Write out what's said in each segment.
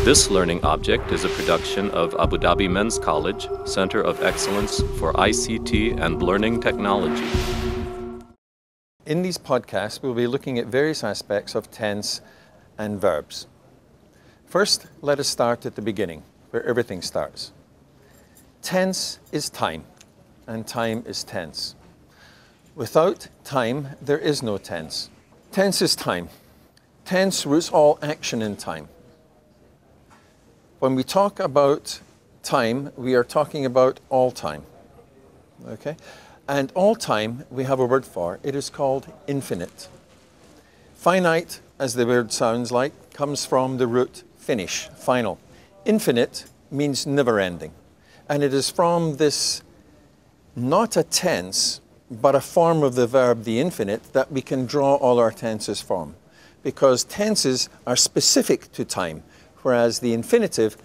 This learning object is a production of Abu Dhabi Men's College, Center of Excellence for ICT and Learning Technology. In these podcasts, we'll be looking at various aspects of tense and verbs. First, let us start at the beginning, where everything starts. Tense is time, and time is tense. Without time, there is no tense. Tense is time. Tense roots all action in time. When we talk about time, we are talking about all time. Okay? And all time, we have a word for. It is called infinite. Finite, as the word sounds like, comes from the root finish, final. Infinite means never-ending. And it is from this, not a tense, but a form of the verb, the infinite, that we can draw all our tenses from. Because tenses are specific to time, whereas the infinitive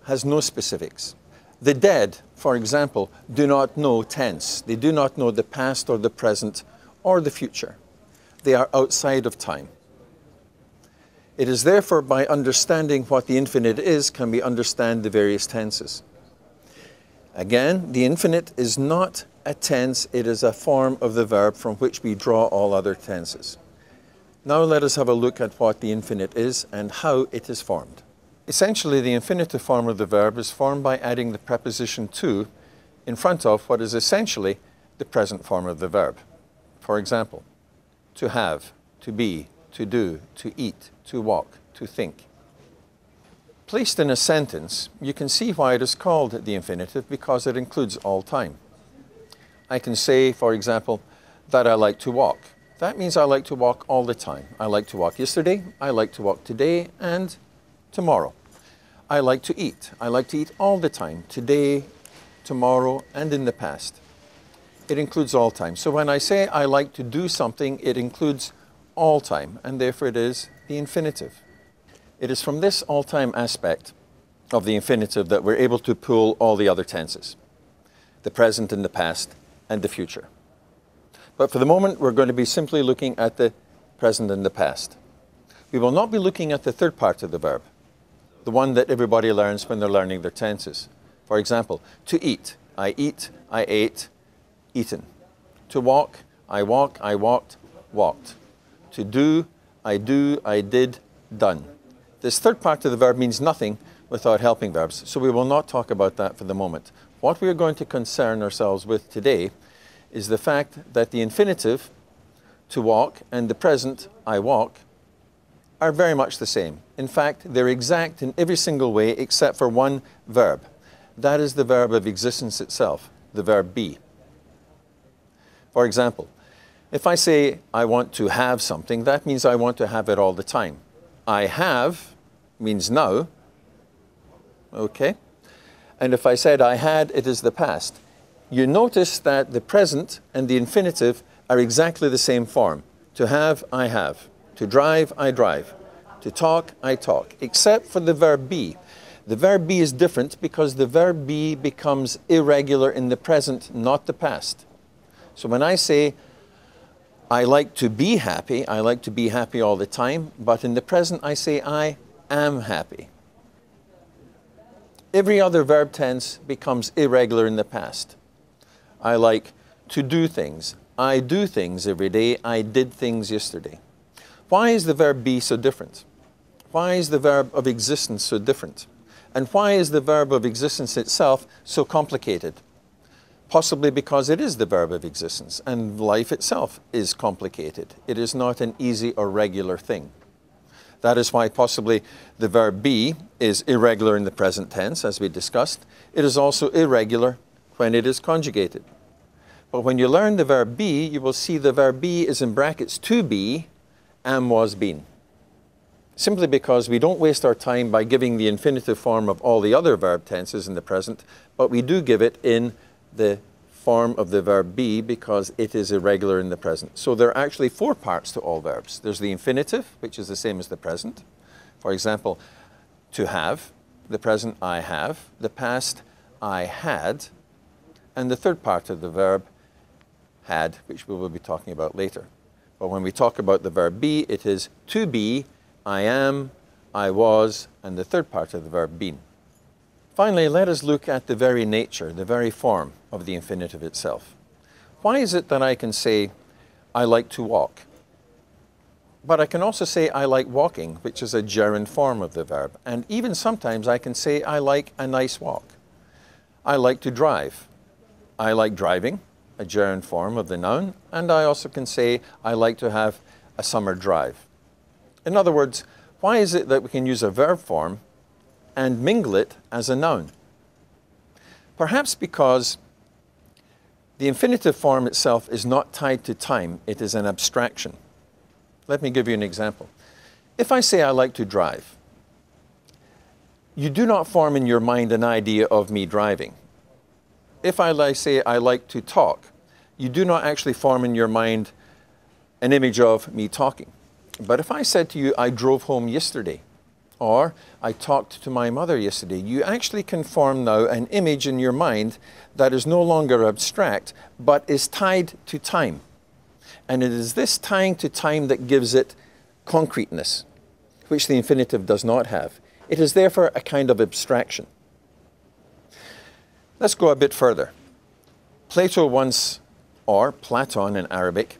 has no specifics. The dead, for example, do not know tense. They do not know the past or the present or the future. They are outside of time. It is therefore by understanding what the infinite is can we understand the various tenses. Again, the infinite is not a tense, it is a form of the verb from which we draw all other tenses. Now let us have a look at what the infinite is and how it is formed. Essentially, the infinitive form of the verb is formed by adding the preposition to in front of what is essentially the present form of the verb. For example, to have, to be, to do, to eat, to walk, to think. Placed in a sentence, you can see why it is called the infinitive because it includes all time. I can say, for example, that I like to walk. That means I like to walk all the time. I like to walk yesterday, I like to walk today, and tomorrow. I like to eat. I like to eat all the time, today, tomorrow, and in the past. It includes all time. So when I say I like to do something, it includes all time, and therefore it is the infinitive. It is from this all-time aspect of the infinitive that we're able to pull all the other tenses, the present and the past and the future. But for the moment, we're going to be simply looking at the present and the past. We will not be looking at the third part of the verb, the one that everybody learns when they're learning their tenses. For example, to eat, I ate, eaten. To walk, I walked, walked. To do, I did, done. This third part of the verb means nothing without helping verbs, so we will not talk about that for the moment. What we are going to concern ourselves with today is the fact that the infinitive, to walk, and the present, I walk, are very much the same. In fact, they're exact in every single way except for one verb. That is the verb of existence itself, the verb be. For example, if I say I want to have something, that means I want to have it all the time. I have means now, okay? And if I said I had, it is the past. You notice that the present and the infinitive are exactly the same form. To have, I have. To drive, I drive. To talk, I talk. Except for the verb be. The verb be is different because the verb be becomes irregular in the present, not the past. So when I say I like to be happy all the time, but in the present I say I am happy. Every other verb tense becomes irregular in the past. I like to do things. I do things every day. I did things yesterday. Why is the verb be so different? Why is the verb of existence so different? And why is the verb of existence itself so complicated? Possibly because it is the verb of existence, and life itself is complicated. It is not an easy or regular thing. That is why possibly the verb be is irregular in the present tense, as we discussed. It is also irregular when it is conjugated. But when you learn the verb be, you will see the verb be is in brackets to be, am, was, been. Simply because we don't waste our time by giving the infinitive form of all the other verb tenses in the present, but we do give it in the form of the verb be because it is irregular in the present. So there are actually four parts to all verbs. There's the infinitive, which is the same as the present. For example, to have, the present I have, the past I had, and the third part of the verb had, which we will be talking about later. But when we talk about the verb be, it is to be, I am, I was, and the third part of the verb been. Finally, let us look at the very nature, the very form of the infinitive itself. Why is it that I can say, I like to walk? But I can also say, I like walking, which is a gerund form of the verb. And even sometimes I can say, I like a nice walk. I like to drive. I like driving, a gerund form of the noun. And I also can say, I like to have a summer drive. In other words, why is it that we can use a verb form and mingle it as a noun? Perhaps because the infinitive form itself is not tied to time, it is an abstraction. Let me give you an example. If I say I like to drive, you do not form in your mind an idea of me driving. If I say I like to talk, you do not actually form in your mind an image of me talking. But if I said to you, I drove home yesterday, or I talked to my mother yesterday, you actually can form now an image in your mind that is no longer abstract, but is tied to time. And it is this tying to time that gives it concreteness, which the infinitive does not have. It is therefore a kind of abstraction. Let's go a bit further. Plato once, or Platon in Arabic,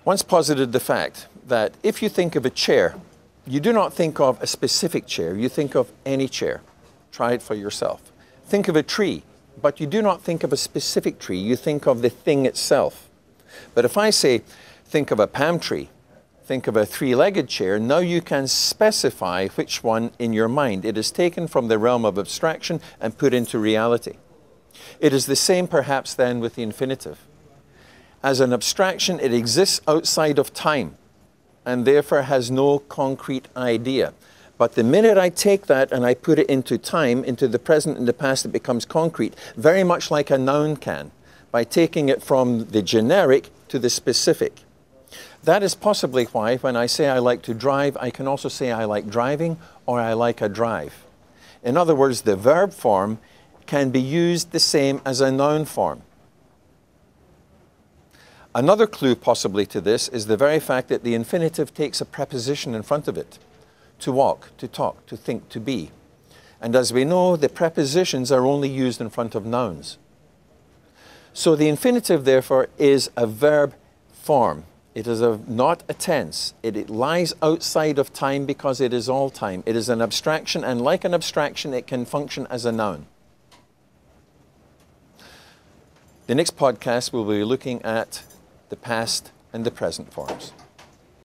once posited the fact that if you think of a chair, you do not think of a specific chair, you think of any chair. Try it for yourself. Think of a tree, but you do not think of a specific tree, you think of the thing itself. But if I say, think of a palm tree, think of a three-legged chair, now you can specify which one in your mind. It is taken from the realm of abstraction and put into reality. It is the same perhaps then with the infinitive. As an abstraction, it exists outside of time and therefore has no concrete idea. But the minute I take that and I put it into time, into the present and the past, it becomes concrete, very much like a noun can, by taking it from the generic to the specific. That is possibly why when I say I like to drive, I can also say I like driving or I like a drive. In other words, the verb form can be used the same as a noun form. Another clue possibly to this is the very fact that the infinitive takes a preposition in front of it. To walk, to talk, to think, to be. And as we know, the prepositions are only used in front of nouns. So the infinitive, therefore, is a verb form. It is not a tense. It lies outside of time because it is all time. It is an abstraction, and like an abstraction, it can function as a noun. The next podcast, we'll be looking at the past and the present forms.